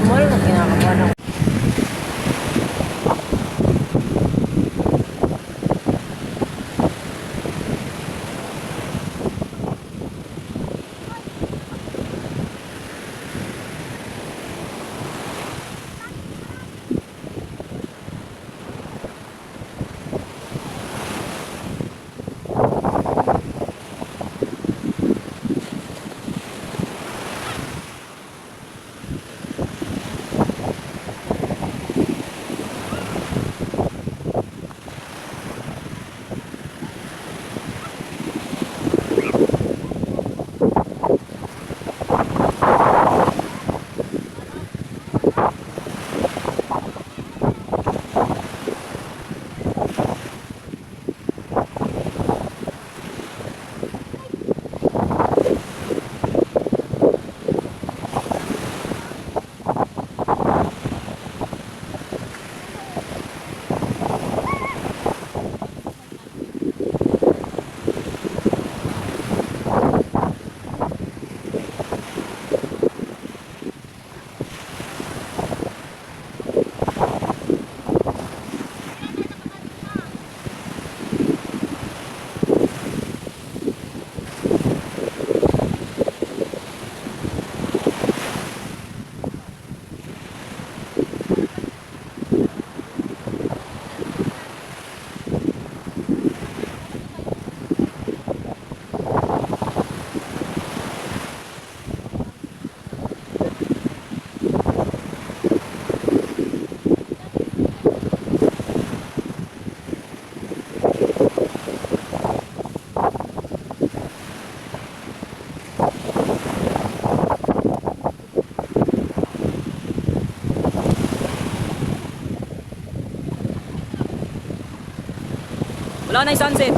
mall, kinakabahan ako. Wala na yung sunset.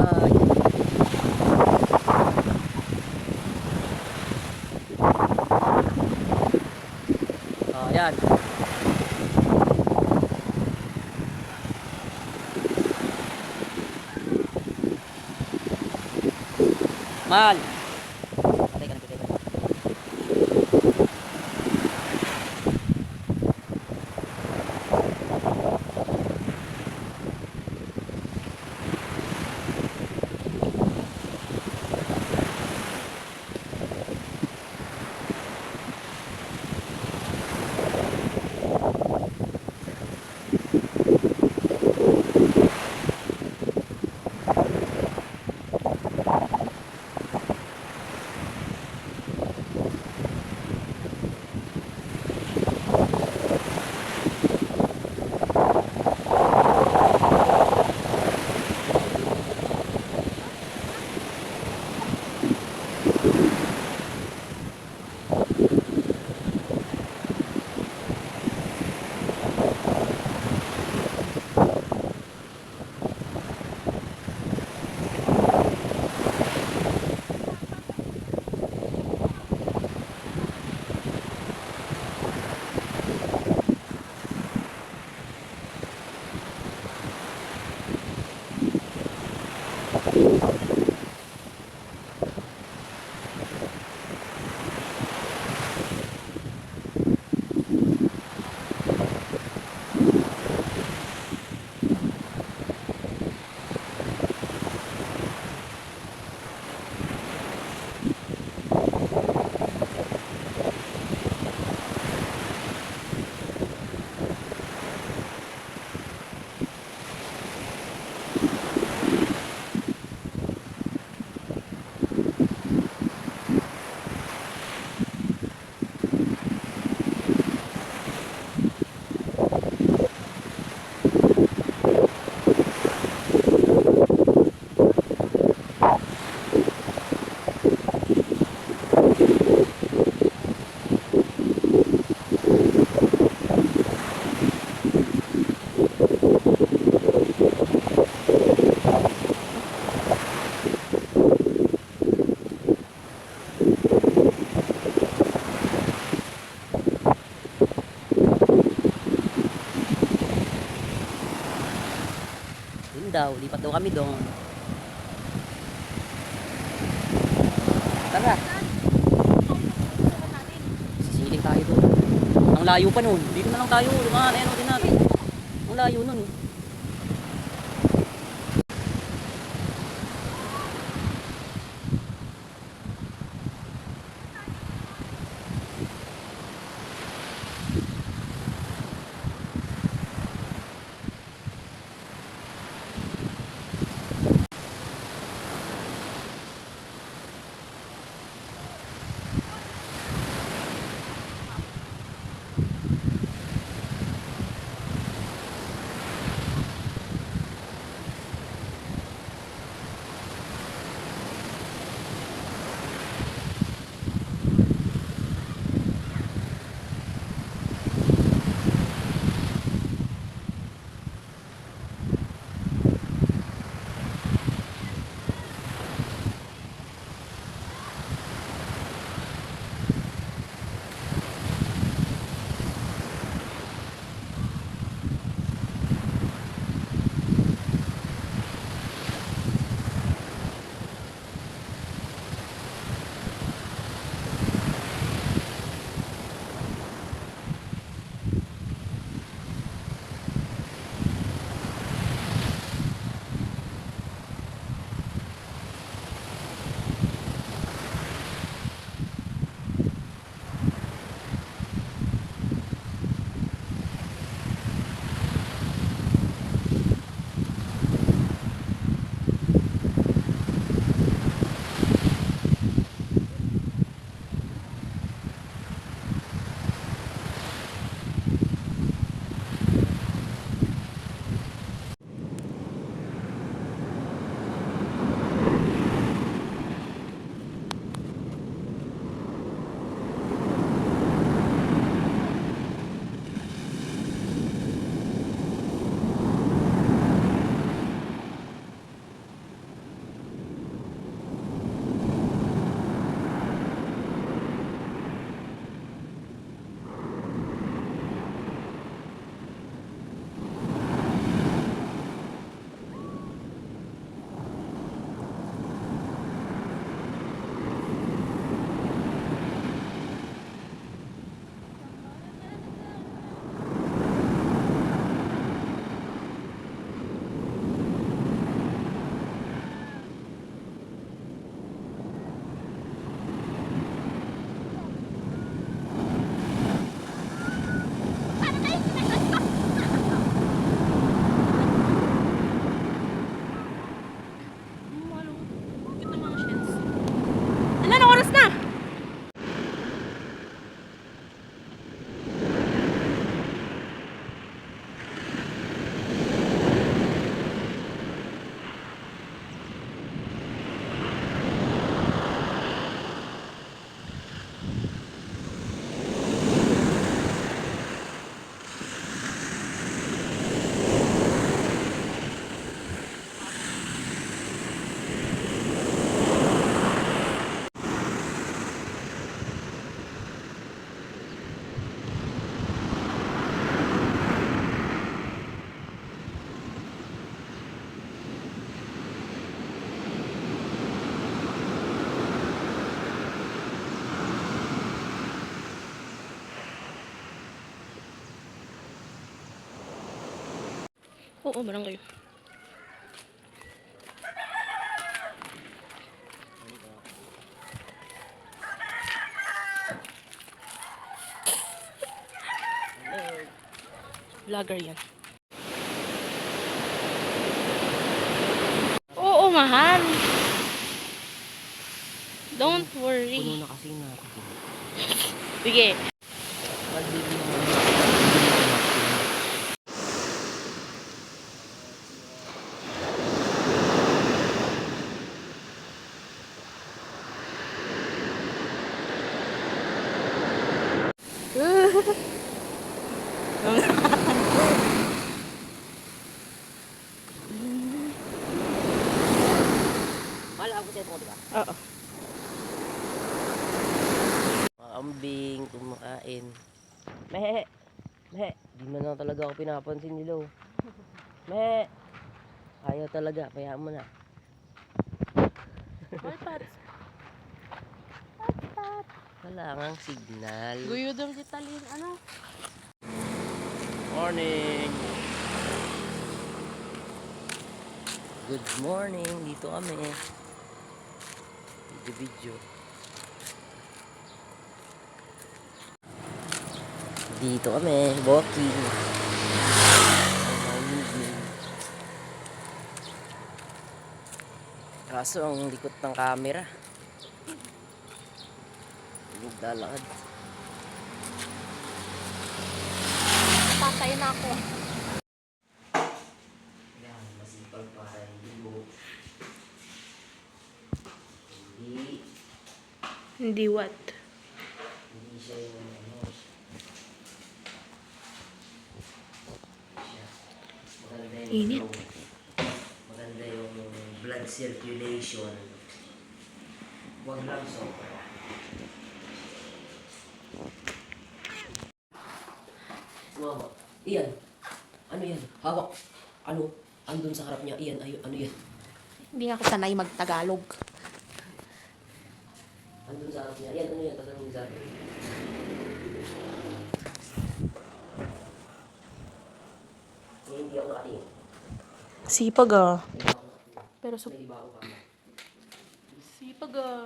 Bye. Ayan. Mahal. Patay ka na, patay ka na. Yun daw, lipat daw kami doon. Tara. Sisiling tayo doon. Ang layo pa nun. Dito na lang tayo. Lumahan, ayan o din natin. Ang layo nun. Oo, barangay. Vlogger yan. Oo, mahal. Don't worry. Puno na kasi natin. Sige. Magbili naman. Mahal ako sa ito, di ba? Oo. Ambing, kumakain. Mehe! Mehe! Di man lang talaga ako pinapansin nila. Oh. Mehe! Ayaw talaga, kaya mo na. Hi, Pats. Wala ngang signal. Guyo daw si Talin. Ano? Morning! Good morning! Dito kami. Video. Dito kami, walking. Kaso ang likot ng camera. Naglalakad. Tatay na ako. Yan, masipag para hindi Hindi. Hindi what? Hindi siya yung ano. Siya. Maganda yung Init. flow. Maganda yung blood circulation. Huwag lang sobra. Mama, iyan. Ano yan? Hawak. Ano? Andun sa harap niya. Iyan, ano yan? Hindi ako sanay mag-Tagalog. Andun sa harap niya. Iyan, ano yan? Tatanungin sa akin. Hindi ako nakatingin. Sipag ah. Pero May iba ako kama. sipag ah.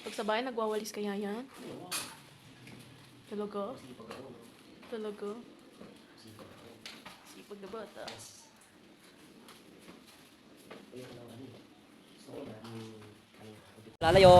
Pag sa bahay, nagwawalis kaya yan? Talaga? Sipag ako. Talaga? Sipag ako. Sipag na bata. Ayun lang ano. Gusto ko na. Lalayo.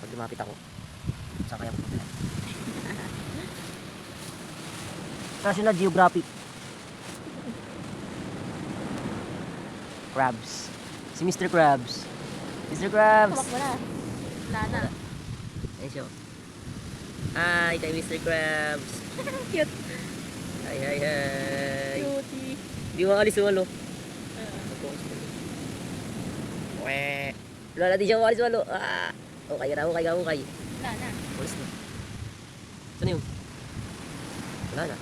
Pag lumapit ako, saan kaya pupunta? National Geographic. Crabs. Si Mr. Krabs. Mr. Krabs! Tumakbo na. Wala na. Ayun siya. Hi kay Mr. Krabs. Cute. Hi, hi, hi. Cutie. Di mo alis yung walo. Wala natin siya umalis walo. Okay na, okay ka, okay. Wala na. Ulis na. Saan yun? Wala na.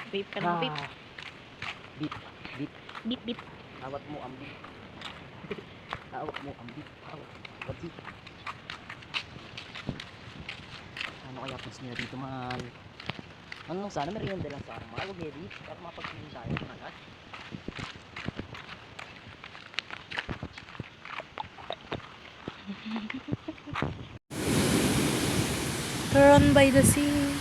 Vape ka na, vape. Beep, beep. Beep, beep. Hawak mo ang beep. Hawak mo ang beep. Hawak. Ang beep. Ano kaya pus nila dito, mahal? Ano lang sana, merienda lang sana, mahal. Huwag edit, para mapagpili tayo ng agad. Run by the sea.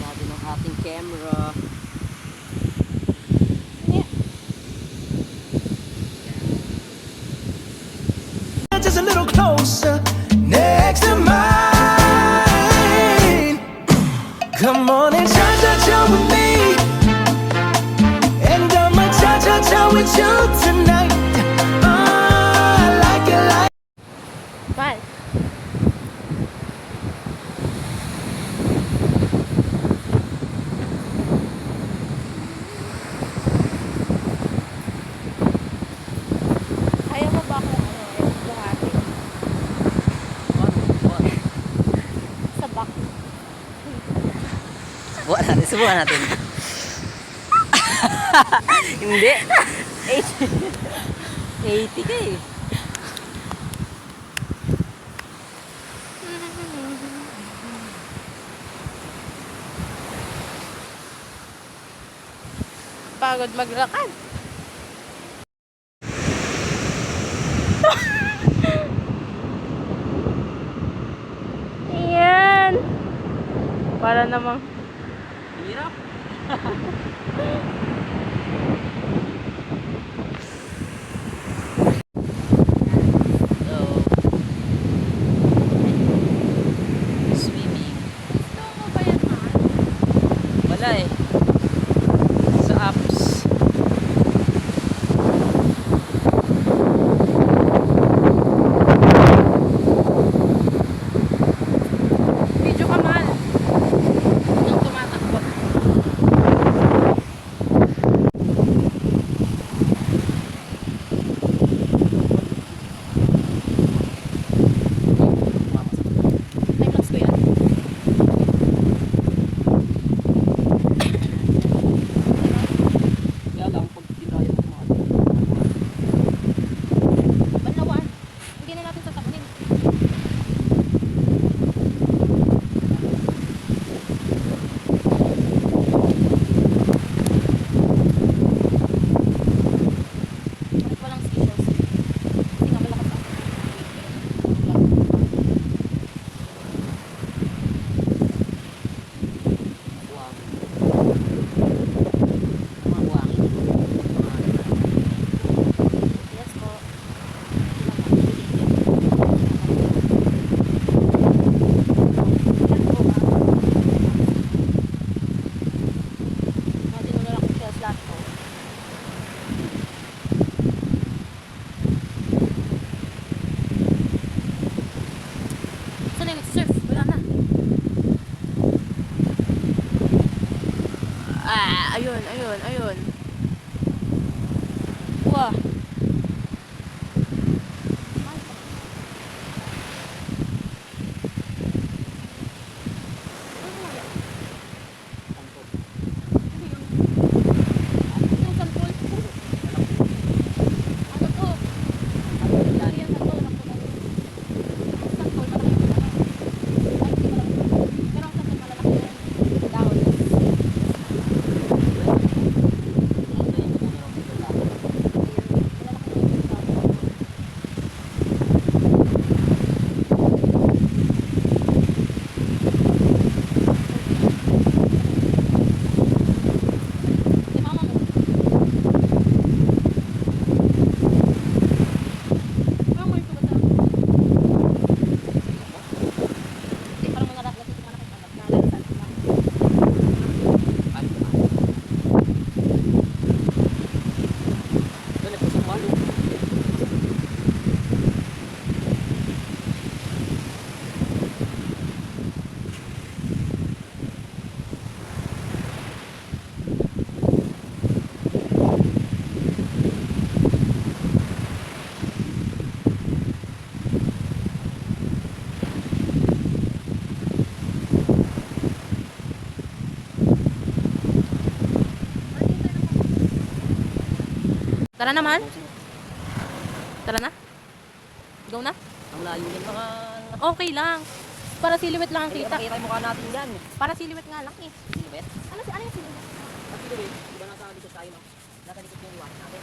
Sabi ng ating camera. Just a little closer, next to mine. Come on and cha-cha-cha with me, and I'ma cha-cha-cha with you tonight. I like it like. Bye. Ayaw mo ba kung ano, yung buhati? Sa back. Subukan natin, subukan natin. Hindi. 80 ka eh. Pagod maglakad. Ayan. Para namang Hirap. So, swimming. gusto mo ba yan, mahal? Wala eh. Sa apps. Video ka, mahal. Yung tumatakbo. Timelapse ko yan. Kaya lang, pag tinaya mo mga Banlawan. Hindi na natin sasakunin. Bakit walang seashells? Hindi nga malakas ako. buwang. Mga buwang. Yes po. Natin mo na lang kung shells lahat po. Saan na yung surf? Wala na. Ayun, ayun, ayun. Wah. Yung sampol. Ano to? Lari yan sa to. Sampol, malaki yung ano. Ay, hindi malaki. Pero ang sampol malalaki yan. Dahon. Tara na, mahal. Tara na. Go na. Ang layo yan mga... Okay lang. Para silhouette lang ang kita. Kita yung mukha natin yan. Para silhouette nga lang eh. Silhouette. Ano yung silhouette? At silhouette, di ba nasa likod tayo, no? Nasa likod yung iwan natin.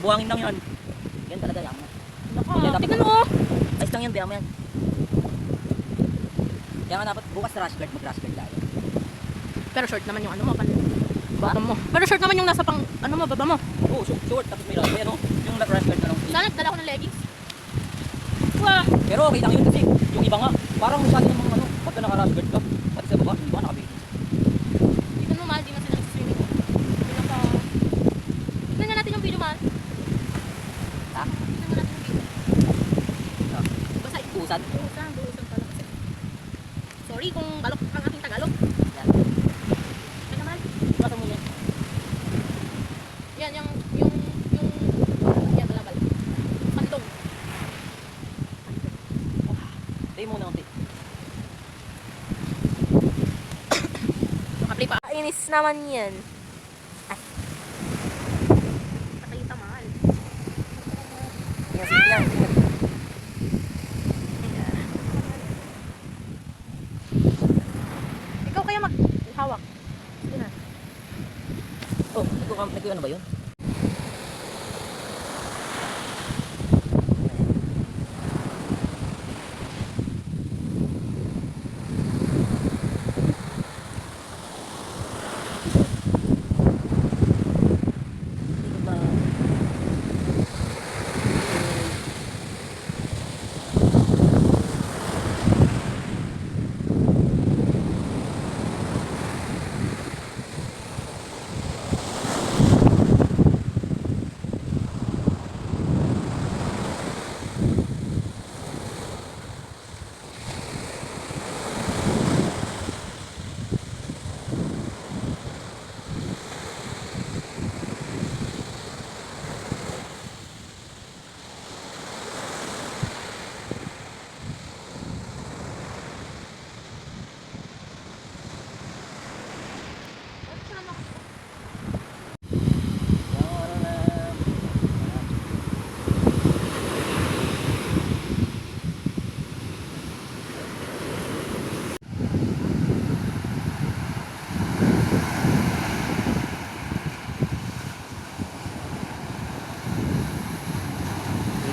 buhangin lang yan. Yan talaga yan. Tignan mo oh. Ayos lang yan, biya mo yan. Kaya nga dapat bukas rush guard, mag-rush guard tayo. Pero short naman yung ano mo, baba mo. Pero short naman yung nasa pang, ano mo, baba mo. Oo, short, tapos may rush. Pero yung rush guard na lang. Sana nagdala ko ng leggings. Wah! Pero okay lang yun kasi yung iba nga, parang masyado namang ano, pagka naka-rush guard ka, pati sa baba, yung iba nakabigis. Tignan mo, mahal, di na sila nagsiswimming. Tignan pa. Tignan nga natin yung video, mahal. Ha? Tignan mo natin yung video. Ah. Basta Usan. Buusan pala kasi. Sorry kung balok ang aking Tagalog. Yan. Teka, mahal. Basta mo yan. Yan, yan talabal. Pantong. Tayo muna konti. Makaplay pa. Inis naman yan. Nakita, mahal. Yan, sige yan. Ikaw kaya maghawak. Sige na. Oh, nagko ano ba yun?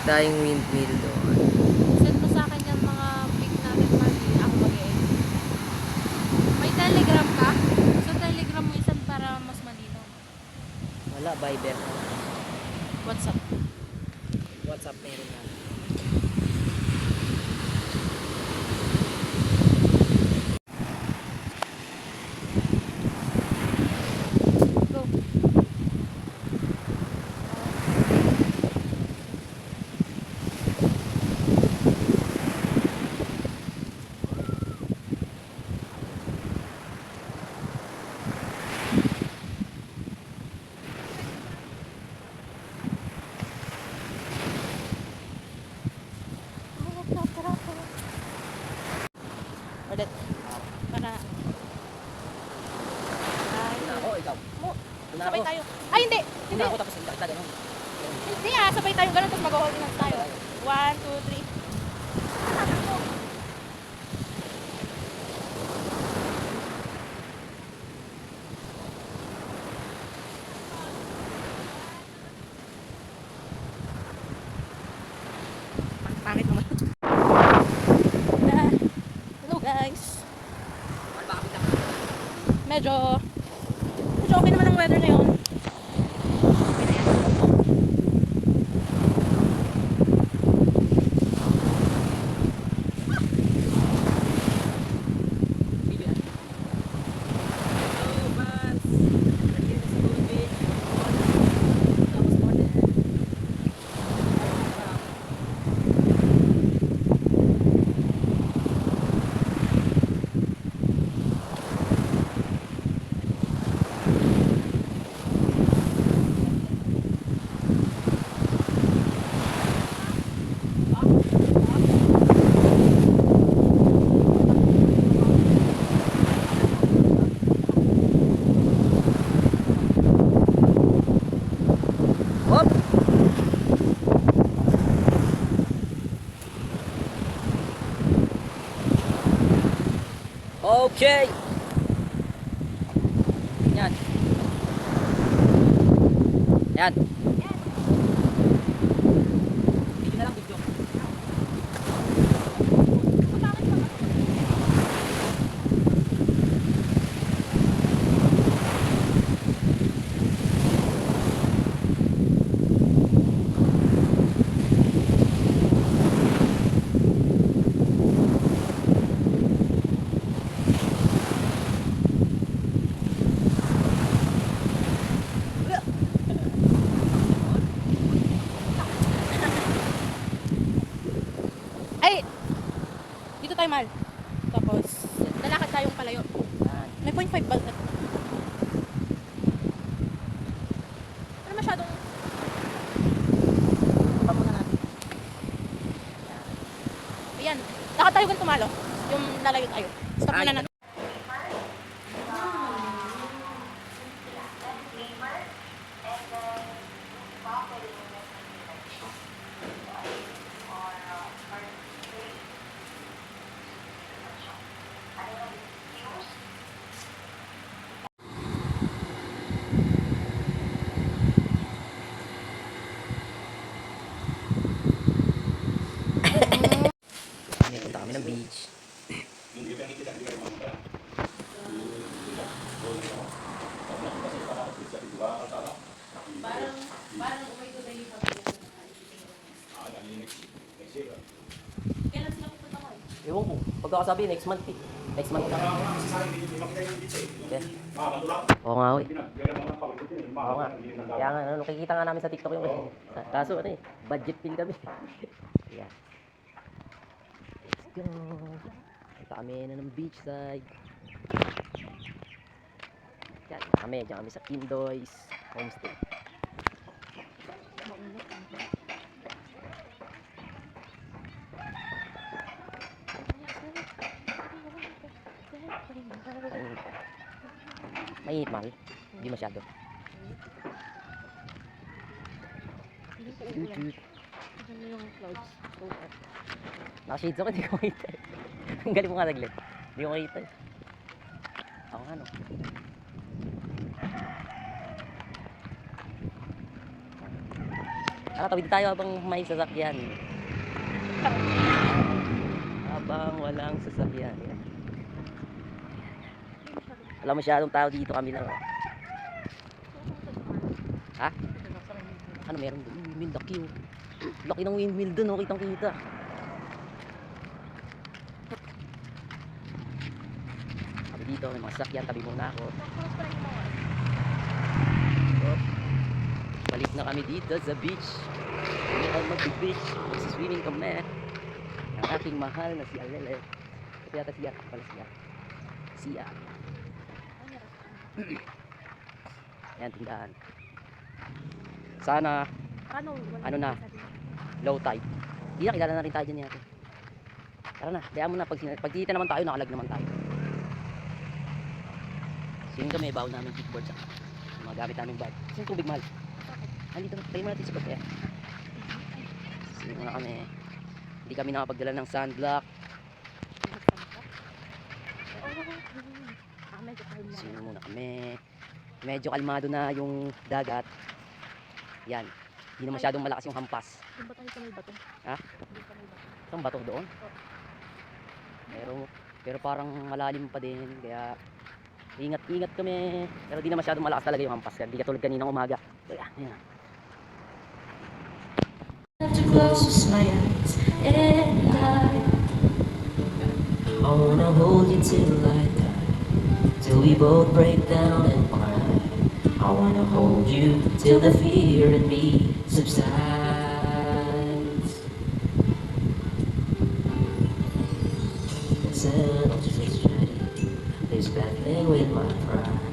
Kita yung windmill doon. Send mo sa akin yung mga pic natin, Marty. Ako mag-edit. May telegram ka? Sa telegram mo isan para mas malinaw. Wala, Viber. WhatsApp. WhatsApp meron na. Go. Ulit. Para. Ako, ikaw. Una Sabay ako. tayo. Ay, hindi. Hindi. Una ako tapos kita ganun. Hindi sabay tayo ganun tapos mag-hold hands tayo. 1, 2, 3. Pangit naman. Hello guys. Medyo okay naman ang weather ngayon. Okay na yan. Hop! Okay! Yan. Yan. tayo, mahal. Tapos, lalakad tayong palayo. May 0.5 ba? Ano masyadong... Baka muna natin. Ayan. Lakad tayo ganito, mahal, oh. Yung lalayo tayo. Stop muna natin. May punta kami ng beach. Ewan ko. Pagkakasabi, next month eh. Next month ka. Okay. Oo nga, oy. Oo nga. Kaya nga, ano, nakikita nga namin sa TikTok yung kaso, ano eh, budget pin kami. Yeah. Let's go. Ito kami na ng beachside. Diyan kami sa Kindoy's Homestay. Mainit, mahal. Hindi masyado. Ano yung clouds? Naka-shades ako, hindi ko makita eh. Ang galing mo nga naglit. Hindi ko makita eh. Ako nga no. Tawid tayo habang may sasakyan. Habang walang sasakyan. Yan. Wala masyadong tao dito, kami lang. Oh. Ha? Ano meron doon? Windmill, laki oh. Laki ng windmill doon, oh. Kitang kita. Kami dito, may mga sasakyan, tabi muna ako. Oh. Balik na kami dito sa beach. Kami ay mag-beach. Magsiswimming kami. Ang aking mahal na si Alele. Ito yata siya. Pala siya. Siya. Ayan, tindahan. Sana, ano na, low tide. Hindi na, kilala na rin tayo dyan yata. Tara na, kaya mo na, pag tita naman tayo, nakalag naman tayo. Sino kami, baon namin kickboard sa mga gamit namin bag. Sino tubig, mahal? Andito, tayo mo natin sa pagkaya. Sino muna kami. Hindi kami nakapagdala ng sunblock. Sino muna kami. Medyo kalmado na yung dagat. Yan. Hindi na masyadong malakas yung hampas. Doon ba tayo sa may bato? Ha? Doon sa may bato. Isang bato doon. Pero parang malalim pa din. Kaya ingat kami. Pero di na masyadong malakas talaga yung hampas. Hindi katulad kaninang umaga. Kaya, yan. To close my eyes and I wanna hold you till I die, till we both break down and cry. I wanna hold you till the fear in me subsides. Listen, I'm just ready, this battling with my pride,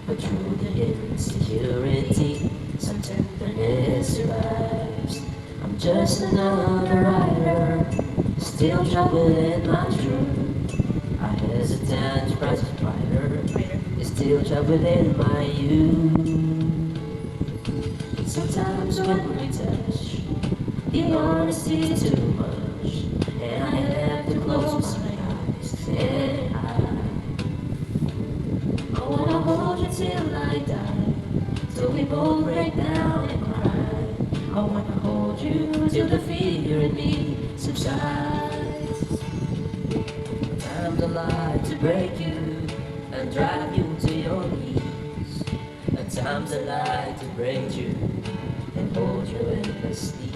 but through the insecurity, some tenderness survives. I'm just another rider, still troubling my truth. I hesitate to price is brighter, still troubling my youth. Sometimes when we touch, the honesty is too much, and I have to close my eyes. And I wanna hold you till I die, till we both break down and cry. I wanna hold you till the fear in me subsides. Times I lie to break you and drive you to your knees. At times I lie to break you and hold you endlessly.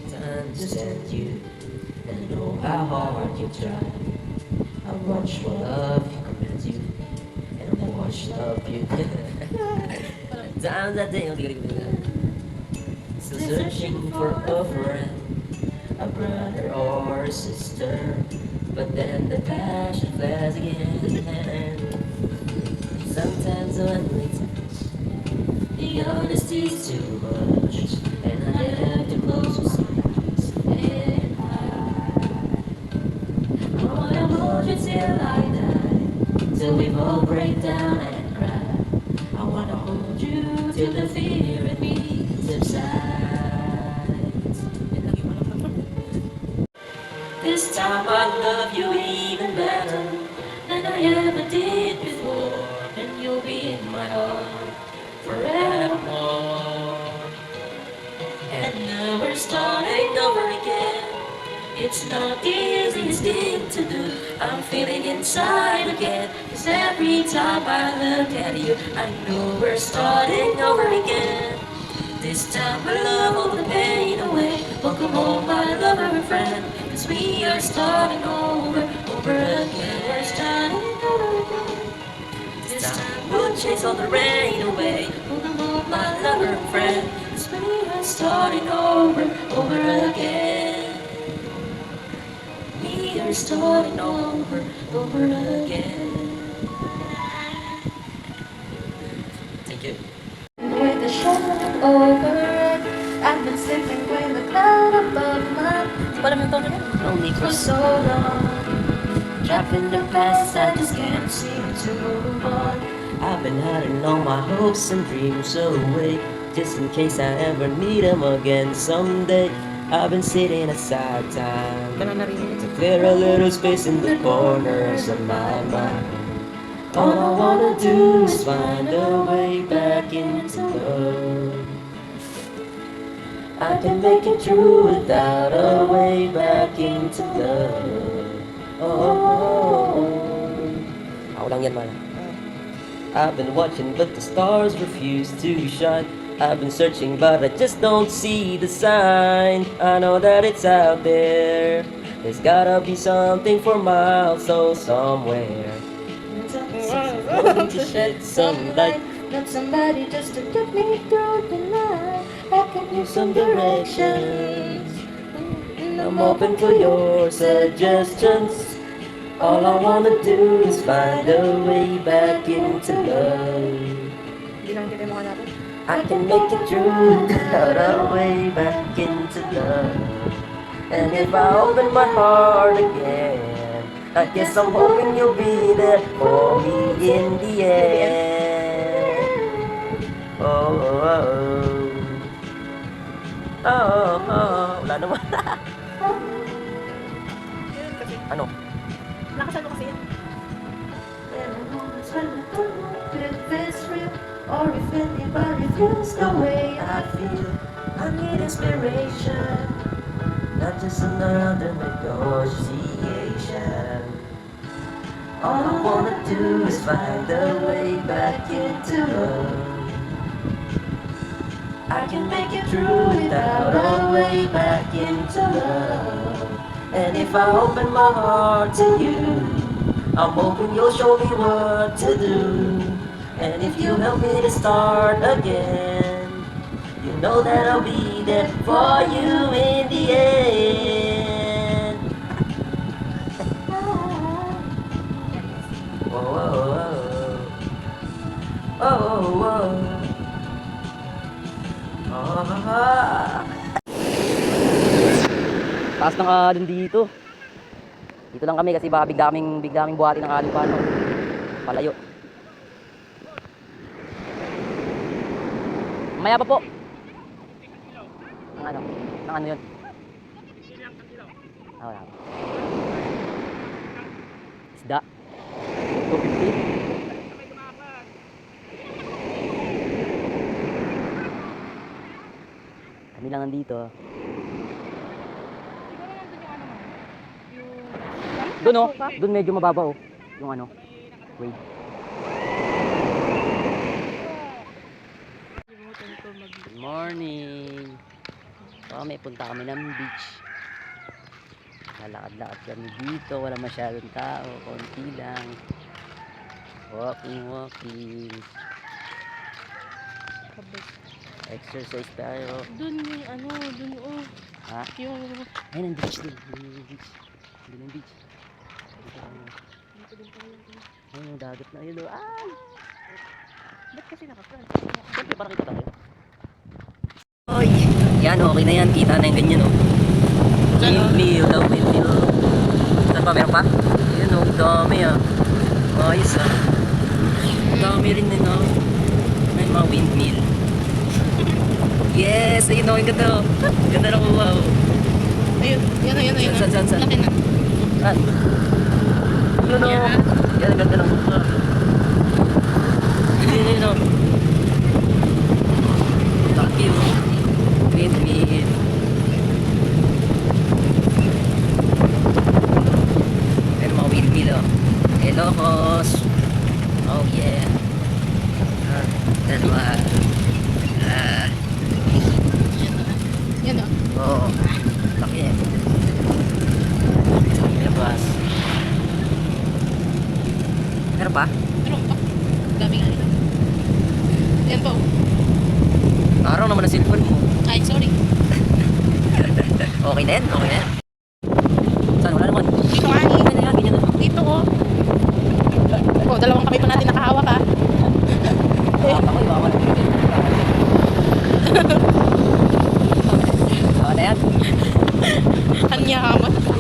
Times to send you and know how hard you try. I watch what love you command you, and I watch love you. Times I think still searching for a friend. a brother or a sister. But then the passion flares again. Sometimes when we touch, the honesty's too much, and I have to close my eyes and I wanna hold you till I die, till we both break down and cry. I wanna hold you till the fear in me subsides. This time I love you even better than I ever did before, and you'll be in my heart forevermore. And now we're starting over again. It's not the easiest thing to do. I'm feeling inside again, 'cause every time I look at you, I know we're starting over again. This time we'll love all the pain away. Welcome home, my lover and friend, 'cause we are starting over again. We're starting over again. This time we'll chase all the rain away. Welcome home, my lover and friend, 'cause we are starting over again. We are starting over again. Thank you. With the shadow over it, I've been sleeping with the cloud above my Only for so long. Trapped in the past, I just can't seem to move on. I've been hiding all my hopes and dreams away, just in case I ever need them again someday. I've been sitting aside time to clear a little space in the corners of my mind. All I wanna do is find a way back into love. I can make it through without a way back into love. Oh, ako lang yan, man. I've been watching but the stars refuse to shine. I've been searching but I just don't see the sign. I know that it's out there. There's gotta be something for miles, so somewhere. Something to shed some light. Not somebody just to get me through the night. I can use some directions. I'm open to your suggestions. All I wanna do is find a way back into love. I can make it through without a way back into love. And if I open my heart again, I guess I'm hoping you'll be there for me in the end. Oh, oh, oh. Oh, oh. Wala naman. Ano? Nakasan mo kasi yan. There are moments when I don't know if it's real, or if anybody feels the way I feel. I need inspiration, not just another negotiation. All I wanna do is find a way back into love. I can make it through without a way back into love. And if I open my heart to you, I'm hoping you'll show me what to do. And if you help me to start again, you know that I'll be there for you in the end. Oh, oh, oh, oh, oh. Taas ng alon dito. Dito lang kami kasi baka biglaming buhatin ng alon pa, no? Palayo. Maya pa po. Ang ano yun? Ah, wala. Isda. 250. Kami lang nandito. Doon oh, doon medyo mababa oh. Yung ano, wave. Good morning. May punta kami ng beach. Lalakad-lakad kami dito, wala masyadong tao, konti lang. Walking. Exercise tayo. Dun yung ano, dun oh. Ha? Yung, Ayun, ang beach din. Ayun yung beach. Ayun yung beach. Ayun yung dagat na. Ayun o. Ay! ba't kasi naka-front? Siyempre, para kita tayo. Oy! Yan, okay na yan. Kita na yung ganyan o. Windmill daw, windmill. Saan pa? Meron pa? Ayun o, dami ah. Ayos ah. Dami rin din o. May mga windmill. Yes! Ayun o, yung ganda o. Ganda na kuha o. Ayun, yan. Saan? Laki na. Saan? Yun o. Yan, ang ganda ng kuha. Yun o. Laki o. Windmill. Ayan mga windmill o. Ilocos. Oh yeah. Dalawa. Yan oh. Oo. Laki eh. Labas. Meron pa? Meron pa. Dami nga nila. Yan po. Araw naman ang cellphone mo. Ay, sorry. Okay na yan, okay na yan. Saan? Wala naman. Dito nga Ganyan na yan, ganyan na. Dito oh. Oh, dalawang kamay pa natin nakahawak ha. Ako yung ako. Okay na yan. Kanya ka ba?